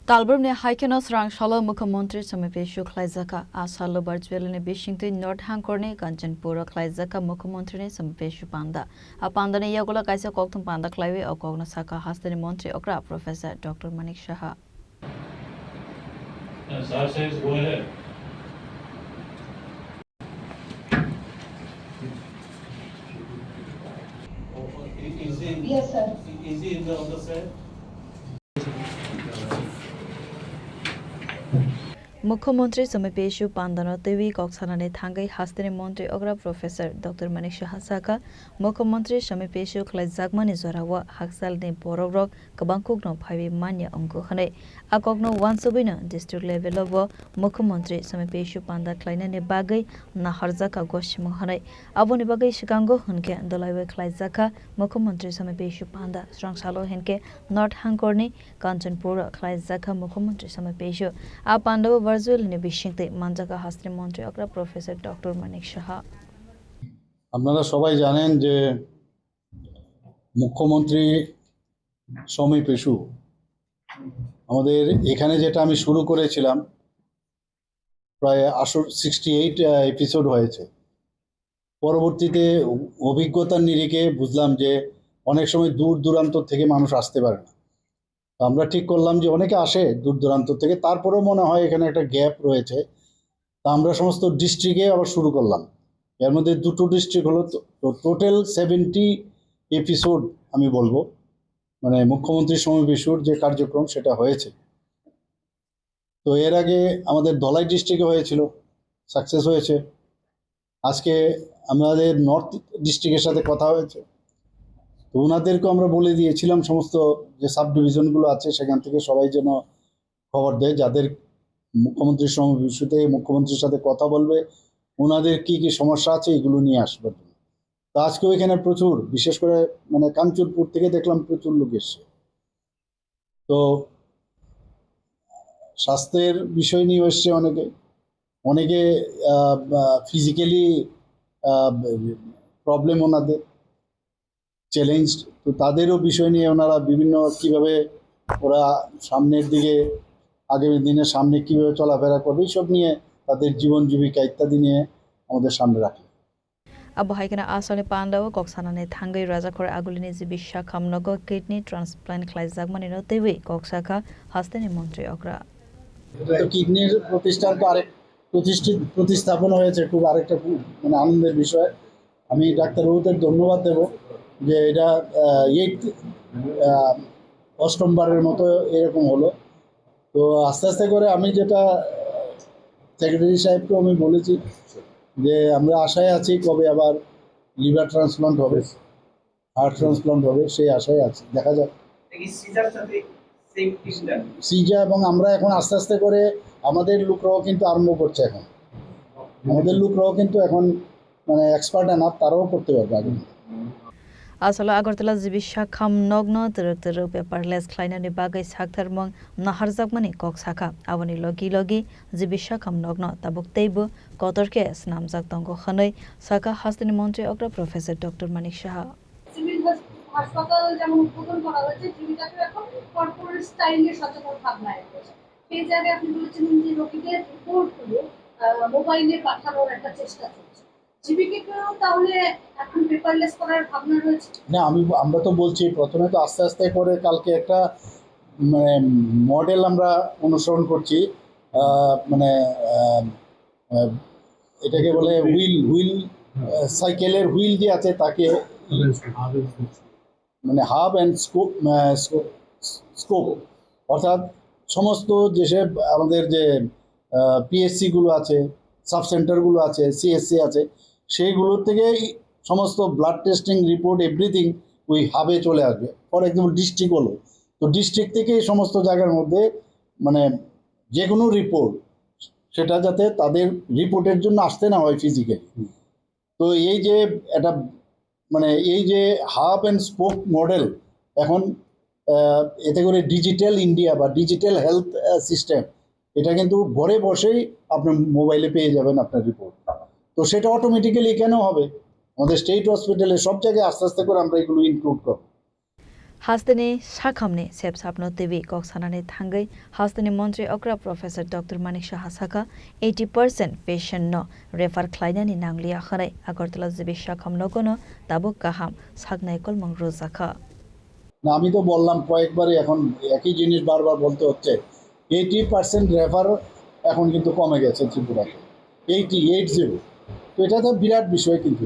Talbrum ne Haikenos rang shala Mukhyamantri Samipeshu Khlaizaka Asalo Virtual ne Bishingti North Hankorne Kanchanpura Khlaizaka Mukhyamantri ne Samipeshu Panda A Panda ne Yagola Kaisa Kokthum Panda Klaiwe Okogna Saka Hastani Mantri Okra Professor Dr. Manik Shaha. Sir says go ahead. Is he? Yes, sir. Is he in the other side? Mukhyamantri Samipeshu Pandana Tevi Koksanane Thangai Hastani Mantri Okra Professor Dr. Manik Shaha Saka Mukhyamantri Samipeshu Khlaizakmani Zorawa Haksal ne Borogrok Kabangkokno Phaiwi Manya Ongko Khane Akokno Wansubina district level of Mukhyamantri Samipeshu Panda Klaina ne Bagai Naharzaka Goshimo Hane Aboni Bagai Shikango Hunke Dolaiwe Khlaizaka Mukhyamantri Samipeshu Panda Strangsalo Henke North Hankorni Kanchanpura Khlaizaka Mukhyamantri Samipeshu A Pandava Virtual ne Bishingte Manjaka Hastani Mantri Okra Professor Dr. Manik Shaha. আপনারা সবাই জানেন যে মুখ্যমন্ত্রী সমীপেশু আমাদের এখানে যেটা আমি শুরু করেছিলাম প্রায় 68 এপিসোড হয়েছে পরবর্তীতে অভিজ্ঞতার নিরিখে বুঝলাম যে অনেক সময় দূর দূরান্ত থেকে মানুষ আসতে পারে না আমরা ঠিক করলাম যে অনেকে আসে দূর দূরান্ত থেকে তারপরেও মনে হয় এখানে একটা গ্যাপ রয়েছে তা আমরা সমস্ত ডিস্ট্রিক্টে আবার শুরু করলাম এর মধ্যে দুটো ডিস্ট্রিক্ট হলো টোটাল 70 এপিসোড আমি বলবো মানে মুখ্যমন্ত্রী সমীপেশুর যে কার্যক্রম সেটা হয়েছে তো এর আগে আমাদের ধলাই ডিস্ট্রিক্টে হয়েছিল সাকসেস হয়েছে আজকে আমাদের নর্থ ডিস্ট্রিক্টের সাথে কথা হয়েছে তো ওনাদেরকে আমরা বলে দিয়েছিলাম সমস্ত যে সাব ডিভিশনগুলো আছে সেখান থেকে সবাই যেন খবর দেয় যাদের মুখ্যমন্ত্রী সমাবেশে মুখ্যমন্ত্রীর সাথে কথা বলবে ওনাদের কি কি সমস্যা আছে এগুলো নিয়ে আসবে তো আজকে এখানে প্রচুর বিশেষ করে মানে কাঞ্চনপুর থেকে দেখলাম প্রচুর লোক এসছে তো স্বাস্থ্যের বিষয় নিয়ে এসছে অনেকে ফিজিক্যালি প্রবলেম ওনাদের চ্যালেঞ্জ তো তাদেরও বিষয় নিয়ে ওনারা বিভিন্ন কিভাবে ওরা সামনের দিকে আগামী দিনে সামনে কিভাবে চলাফেরা করবে সব নিয়ে তাদের জীবন জীবিকা ইত্যাদি নিয়ে আমাদের সামনে রাখে Abu Haikana Asane Pandawa Koksanane Thangai Rajakor Agulini Zibisha Kamnogo Kidney Transplant Khlaizakmani no Tewi Koksaka Hastani Mantri Okra. তো কিডনির প্রতিষ্ঠান তো আরেক প্রতিস্থাপন হয়েছে খুব আরেকটা মানে আনন্দের বিষয় আমি ডাক্তার বাবুদের ধন্যবাদ দেব যে এটা অষ্টমবারের মতো এরকম হলো তো আস্তে আস্তে করে আমি যেটা সেক্রেটারি সাহেবকে আমি বলেছি যে আমরা আশায় আছি কবে আবার লিভার ট্রান্সপ্লান্ট হবে হার্ট ট্রান্সপ্লান্ট হবে সেই আশায় আছি দেখা যাক সিজা এবং আমরা এখন আস্তে আস্তে করে আমাদের লোকরাও কিন্তু আরম্ভ করছে এখন আমাদের লোকরাও কিন্তু এখন মানে এক্সপার্ট না তারাও করতে পারবে আগে Asala Agartala Zibisha Kamnogno Director Paperless Kleiner Bagai Saktermong Naharzakmani Koksaka Avani Logi Zibisha Kamnogno Tabuk Teibu Kotorke Snamzak Tongo Hanoi Saka Hastani Mantri Okra Professor Dr. Manik Shaha. হাসপাতাল যেমন উদ্বোধন করা হয়েছে জীবিকাকে এখন কর্পোরেট স্টাইলে সচেতন ভাবনায় রয়েছে সেই জায়গায় আপনি বলেছিলেন যে রোগীদের রিপোর্টগুলো মোবাইলে পাঠানোর একটা চেষ্টা চলছে জীবিকাকেও তাহলে এখন পেপারলেস করার ভাবনা রয়েছে না আমরা তো বলছি প্রথমে তো আস্তে আস্তে করে কালকে একটা মানে মডেল আমরা অনুসরণ করছি মানে এটাকে বলে হুইল সাইকেলের হুইল যে আছে তাকে মানে হাব অ্যান্ড স্কোপ অর্থাৎ সমস্ত যেসব আমাদের যে পিএসসিগুলো আছে সাব সেন্টারগুলো আছে সিএসসি আছে সেইগুলোর থেকে সমস্ত ব্লাড টেস্টিং রিপোর্ট এভরিথিং ওই হাবে চলে আসবে ফর এক্সাম্পল ডিস্ট্রিক্ট হলো তো ডিস্ট্রিক্ট থেকে সমস্ত জায়গার মধ্যে মানে যে কোনো রিপোর্ট সেটা যাতে তাদের রিপোর্টের জন্য আসতে না হয় ফিজিক্যালি তো এই যে একটা মানে এই যে হাব অ্যান্ড স্পোক মডেল এখন এতে করে ডিজিটাল ইন্ডিয়া বা ডিজিটাল হেলথ সিস্টেম এটা কিন্তু ঘরে বসেই আপনার মোবাইলে পেয়ে যাবেন আপনার রিপোর্ট তো সেটা অটোমেটিক্যালি কেন হবে আমাদের স্টেট হসপিটালে সব জায়গায় আস্তে আস্তে করে আমরা এগুলো ইনক্লুড করব हास्तेनि साखामनि सेब सापनो देवी कक्सानानि थांगै हास्तेनि मन्त्री अग्रा प्रोफेसर डक्टर मानिक साहासाका 80% पेशेंट न रेफार ख्लायनानि नांलिया खनै আগরতলা जिबि साखाम नगनो दाबो गाहाम सागनाय कलमं रोजाखा না আমি তো বললাম কয়েকবারই এখন একই জিনিস বারবার বলতে হচ্ছে 80% রেফার এখন কিন্তু কমে গেছে ত্রিপুরাতে 80 তো এটা তো বিরাট বিষয় কিন্তু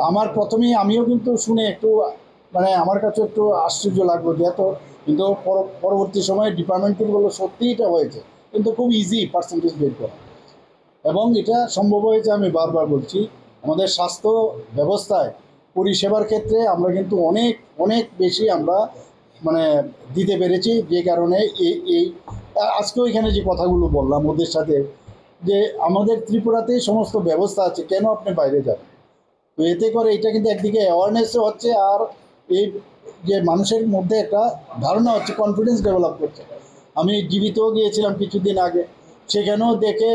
আমার প্রথমেই আমিও কিন্তু শুনে একটু মানে আমার কাছে একটু আশ্চর্য লাগলো যে এত কিন্তু পরবর্তী সময়ে ডিপার্টমেন্ট থেকে বললো সত্যিই এটা হয়েছে কিন্তু খুব ইজি পার্সেন্টেজ বের করা এবং এটা সম্ভব হয়েছে আমি বারবার বলছি আমাদের স্বাস্থ্য ব্যবস্থায় পরিষেবার ক্ষেত্রে আমরা কিন্তু অনেক অনেক বেশি আমরা মানে দিতে পেরেছি যে কারণে এই আজকেও এখানে যে কথাগুলো বললাম ওদের সাথে যে আমাদের ত্রিপুরাতেই সমস্ত ব্যবস্থা আছে কেন আপনি বাইরে যাবেন তো এতে করে এটা কিন্তু একদিকে অ্যাওয়ারনেসও হচ্ছে আর এই যে মানুষের মধ্যে একটা ধারণা হচ্ছে কনফিডেন্স ডেভেলপ করছে আমি জীবিতও গিয়েছিলাম কিছুদিন আগে সেখানেও দেখে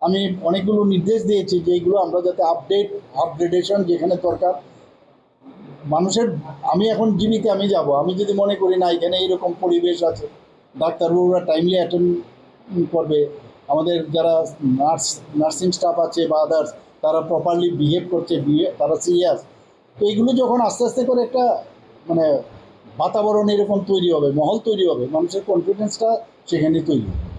আমি অনেকগুলো নির্দেশ দিয়েছি যে এইগুলো আমরা যাতে আপগ্রেডেশন যেখানে দরকার মানুষের আমি এখন জীবিতে আমি যাব আমি যদি মনে করি না এখানে এইরকম পরিবেশ আছে ডাক্তারবাবুরা টাইমলি অ্যাটেন্ড করবে আমাদের যারা নার্সিং স্টাফ আছে বা আদার্স তারা প্রপারলি বিহেভ করছে তারা সিরিয়াস তো এইগুলো যখন আস্তে আস্তে করে একটা মানে বাতাবরণ এরকম তৈরি হবে মহল তৈরি হবে মানুষের কনফিডেন্সটা সেখানে তৈরি হবে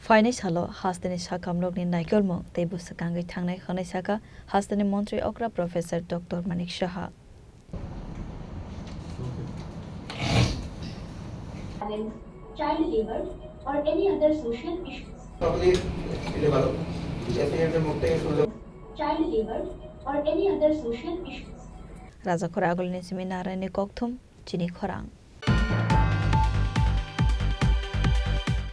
फाइनै सालो हास्तेनि साखाम नगनि नायकलमो तेबु सकांगै थांनाय खनै साका हास्तेनि मन्त्री अग्रा professor doctor Manik Saha child labor or any other social issues. Child labor or any other social issues. राजा खरा आगोलनि सिमिनारानि कक्थुम चिनि खरां